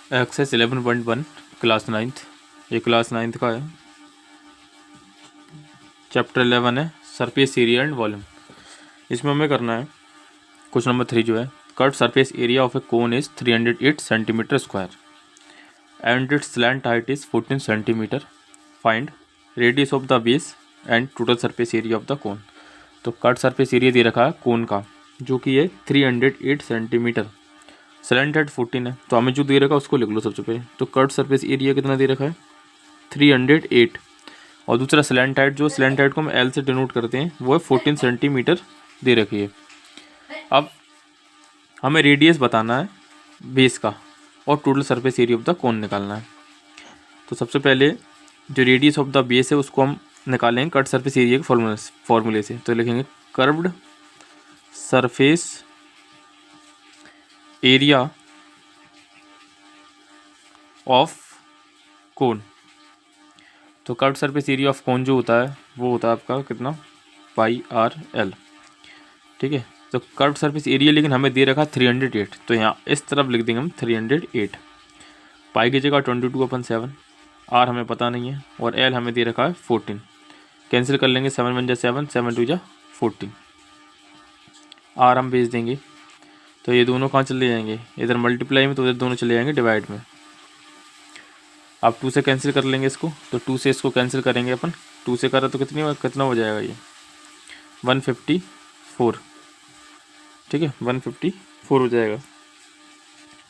Exercise 11.1 class 9th, ये class 9th का है। चैप्टर 11 है सरफेस एरिया एंड वॉल्यूम। इसमें हमें करना है क्वेश्चन नंबर 3 जो है, cut surface area of A cone is 308 centimetre square and it's slant height is 14 centimetre, find radius of the base and total surface area of the cone. तो cut surface area दे रखा है कोन का, जो कि है 308 centimetre, slant height 14 है। तो हमें जो दे रखा है उसको लिख लो सबसे पहले। तो कट सरफेस एरिया कितना दे रखा है 308, और दूसरा स्लैंट हाइट, जो स्लैंट हाइट को हम एल से डिनोट करते हैं, वो है 14 सेंटीमीटर दे रखी है। अब हमें रेडियस बताना है बेस का और total surface area of the cone निकालना है। तो सबसे पहले जो रेडियस ऑफ द बेस है उसको हम निकालेंगे कट सरफेस एरिया के फॉर्मूले से। तो लिखेंगे curved surface area of cone. तो curved surface area of cone जो होता है वो होता है आपका कितना, पाई आर एल। ठीक है, तो कर्व्ड सरफेस एरिया लेकिन हमें दे रखा 308, तो यहाँ इस तरफ लिख देंगे हम 308। पाई की जगह 22/7, आर हमें पता नहीं है, और एल हमें दे रखा है 14। कैंसिल कर लेंगे, 7 1 जा 7, 7 2 जा 14। आर हम भेज देंगे, तो ये दोनों कहाँ चले जाएंगे, इधर मल्टीप्लाई में, तो इधर दोनों चले जाएंगे डिवाइड में। आप 2 से कैंसिल कर लेंगे इसको, तो 2 से इसको कैंसिल करेंगे अपन, 2 से करा तो कितना हो जाएगा ये 154। ठीक है, 154 हो जाएगा।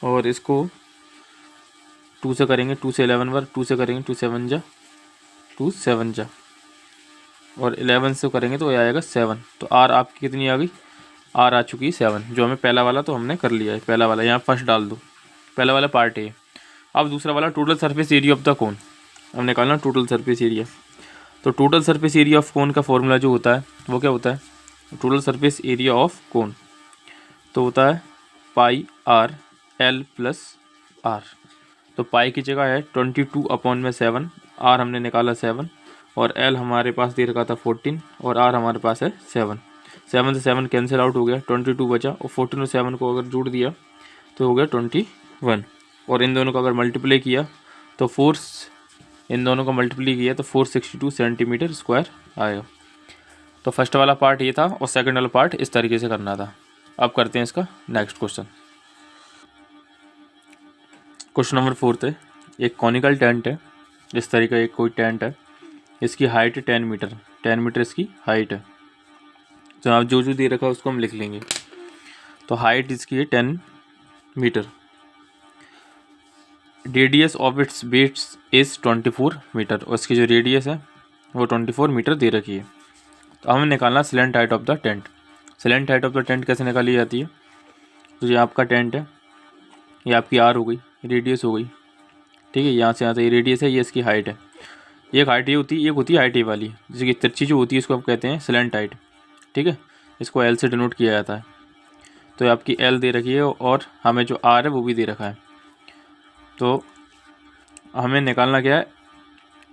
और इसको 2 से करेंगे, 2 से 11 बार, 2 से करेंगे 2 7 जा 2 7 जा, और 11 से करेंगे तो ये आएगा 7। तो आर आपकी कितनी आ गई, आर आ चुकी है 7। जो हमें पहला वाला तो हमने कर लिया है, पहला वाला यहाँ फर्स्ट डाल दो, पहला वाला पार्ट है। अब दूसरा वाला total surface area of the cone, हम निकालना टोटल सरफेस एरिया। तो टोटल सरफेस एरिया ऑफ कोन का फॉर्मूला जो होता है वो क्या होता है, total surface area of cone तो होता है पाई आर एल प्लस आर। तो पाई की जगह है 22/7, आर हमने निकाला 7, और एल हमारे पास दे रखा था 14, और आर हमारे पास है 7। 7 से 7 कैंसिल आउट हो गया, 22 बचा, और 14 और 7 को अगर जोड़ दिया तो हो गया 21। और इन दोनों को अगर मल्टीप्लाई किया तो इन दोनों को मल्टीप्लाई किया तो 462 सेंटीमीटर स्क्वायर आएगा। तो फर्स्ट वाला पार्ट ये था और सेकंड वाला पार्ट इस तरीके से करना था। अब करते हैं इसका नेक्स्ट क्वेश्चन। क्वेश्चन नंबर 4 है, एक कॉनिकल टेंट है, इस तरीके का एक कोई टेंट है, इसकी हाइट 10 मीटर, 10 मीटर इसकी हाइट है। तो आप जो दे रखा है उसको हम लिख लेंगे। तो हाइट इसकी है 10 meter, radius of its base is 24 meter, और इसकी जो रेडियस है वो 24 मीटर दे रखी है। तो हमें निकालना slant height of the tent. Slant height of the tent कैसे निकाली जाती है, तो ये आपका टेंट है, ये आपकी आर हो गई, रेडियस हो गई। ठीक है, यहाँ से ये रेडियस है, ये इसकी हाइट है। एक हाइट ये होती है, एक होती है हाइट ये वाली, जैसे कि तिरछी जो होती है इसको आप कहते हैं स्लैंट हाइट। ठीक है, इसको एल से डिनोट किया जाता है। तो आपकी एल दे रखी है और हमें जो आर है वो भी दे रखा है। तो हमें निकालना क्या है,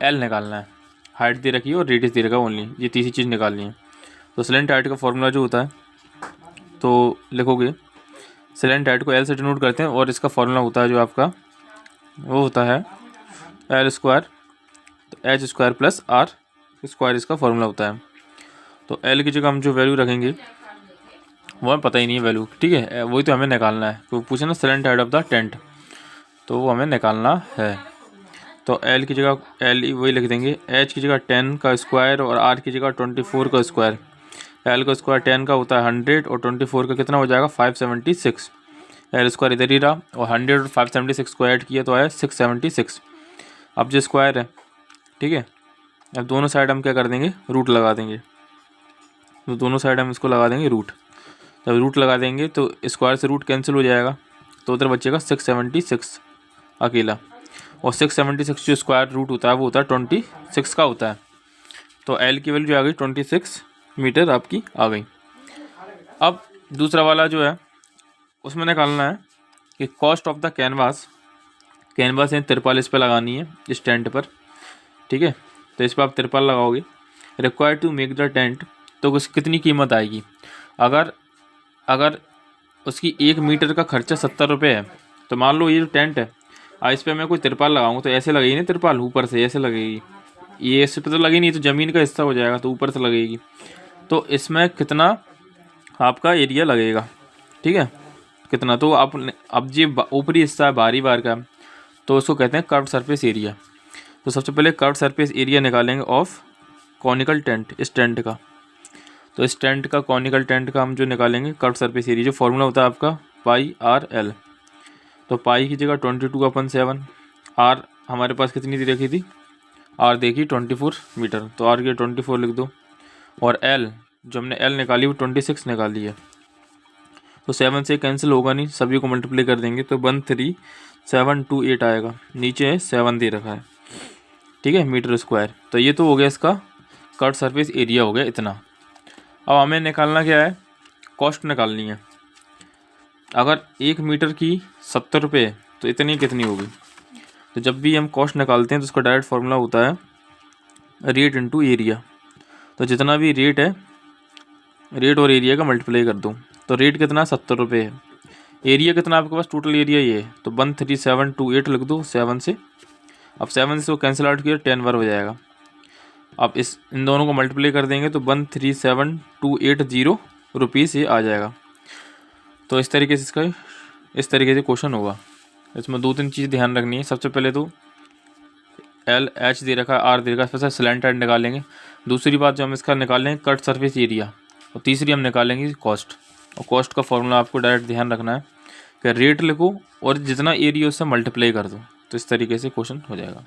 एल निकालना है, हाइट दे रखी है और रेडियस दे रखा है ओनली, ये तीसरी चीज़ निकालनी है। तो स्लैंट हाइट का फॉर्मूला जो होता है, तो लिखोगे स्लैंट हाइट को एल से डिनोट करते हैं, और इसका फॉर्मूला होता है जो आपका वो होता है एल स्क्वायर, तो h square plus r square इसका फॉर्मूला होता है। तो एल की जगह हम जो वैल्यू रखेंगे वो हमें पता ही नहीं है वैल्यू। ठीक है, वही तो हमें निकालना है, तो पूछे ना slant height of the tent, तो वो हमें निकालना है। तो एल की जगह एल वही लिख देंगे, एच की जगह 10 का स्क्वायर और आर की जगह 24 का स्क्वायर। एल का स्क्वायर 10 का होता है 100, और 24 का कितना हो जाएगा 576। एल स्क्वायर इधर ही रहा, और 100 और 576 को ऐड किया तो आया 676। अब जो स्क्वायर है, ठीक है, अब दोनों साइड हम क्या कर देंगे, रूट लगा देंगे। तो दोनों साइड हम इसको लगा देंगे रूट। जब रूट लगा देंगे तो स्क्वायर से रूट कैंसिल हो जाएगा, तो उधर बचेगा 676 अकेला, और 676 जो स्क्वायर रूट होता है वो होता है 26 का होता है। तो एल की वैल्यू जो आ गई 26 मीटर आपकी आ गई। अब दूसरा वाला जो है उसमें निकालना है कि cost of the canvas, canvas है तिरपाल इस पर लगानी है इस टेंट पर। ठीक है, तो इस पर आप तिरपाल लगाओगे, required to make the tent, तो उसकी कितनी कीमत आएगी। अगर उसकी 1 मीटर का खर्चा 70 रुपये है, तो मान लो ये जो टेंट है इस पर मैं कोई तिरपाल लगाऊंगा तो ऐसे लगेगी नहीं, तिरपाल ऊपर से ऐसे लगेगी, ये इस पर तो लगी नहीं, तो ज़मीन का हिस्सा हो जाएगा, तो ऊपर से लगेगी। तो इसमें कितना आपका एरिया लगेगा, ठीक है, कितना, तो आप अब ये ऊपरी हिस्सा है बाहरी बार का, तो उसको कहते हैं कर्व्ड सरफेस एरिया। तो सबसे पहले कर्व्ड सरफेस एरिया निकालेंगे ऑफ कॉनिकल टेंट, इस टेंट का। तो इस टेंट का, कॉनिकल टेंट का हम जो निकालेंगे कर्व्ड सरफेस एरिया, जो फॉर्मूला होता है आपका पाई आर एल। तो पाई की जगह 22/7, आर हमारे पास कितनी दी रखी थी, आर देखी 24 मीटर, तो आर की 24 लिख दो, और एल जो हमने एल निकाली वो 26 निकाली है। तो 7 से कैंसिल होगा नहीं, सभी को मल्टीप्लाई कर देंगे तो 13728 आएगा, नीचे 7 दे रखा है, ठीक है, मीटर स्क्वायर। तो ये तो हो गया इसका कर्व्ड सरफेस एरिया हो गया इतना। अब हमें निकालना क्या है, कॉस्ट निकालनी है। अगर 1 मीटर की 70 रुपये, तो इतनी कितनी होगी। तो जब भी हम कॉस्ट निकालते हैं तो उसका डायरेक्ट फार्मूला होता है रेट इनटू एरिया। तो जितना भी रेट है, रेट और एरिया का मल्टीप्लाई कर दो। तो रेट कितना 70 रुपये है, एरिया कितना आपके पास, टोटल एरिया ये है, तो 13728 लिख दो 7 से। अब 7 से वो कैंसिल आउट किया, 10 बार हो जाएगा। अब इन दोनों को मल्टीप्लाई कर देंगे तो 137,280 रुपीज़ से आ जाएगा। तो इस तरीके से क्वेश्चन होगा। इसमें 2-3 चीज़ ध्यान रखनी है। सबसे पहले तो एल एच दे रखा है, आर दे रखा है, इस पर स्लैंट हेड निकालेंगे। दूसरी बात जो हम इसका निकालेंगे कट सरफेस एरिया, और तीसरी हम निकालेंगे कॉस्ट। और कॉस्ट का फॉर्मूला आपको डायरेक्ट ध्यान रखना है कि रेट लिखो और जितना एरिया उससे मल्टीप्लाई कर दो। तो इस तरीके से क्वेश्चन हो जाएगा।